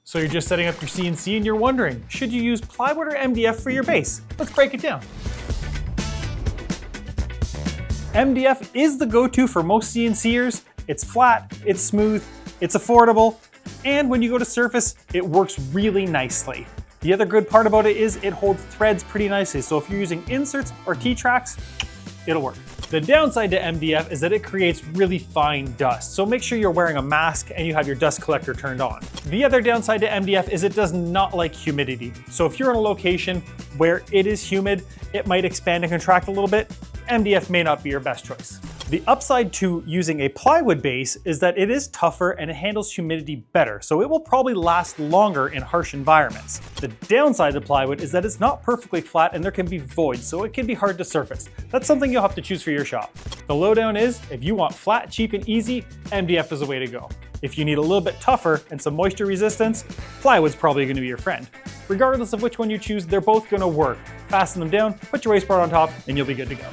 So you're just setting up your CNC and you're wondering, should you use plywood or MDF for your base? Let's break it down. MDF is the go-to for most CNCers. It's flat, it's smooth, it's affordable, and when you go to surface, it works really nicely. The other good part about it is it holds threads pretty nicely, so if you're using inserts or T-tracks, it'll work. The downside to MDF is that it creates really fine dust, so make sure you're wearing a mask and you have your dust collector turned on. The other downside to MDF is it does not like humidity, so if you're in a location where it is humid, it might expand and contract a little bit. MDF may not be your best choice. The upside to using a plywood base is that it is tougher and it handles humidity better, so it will probably last longer in harsh environments. The downside to plywood is that it's not perfectly flat and there can be voids, so it can be hard to surface. That's something you'll have to choose for your shop. The lowdown is, if you want flat, cheap, and easy, MDF is the way to go. If you need a little bit tougher and some moisture resistance, plywood's probably going to be your friend. Regardless of which one you choose, they're both going to work. Fasten them down, put your wasteboard on top, and you'll be good to go.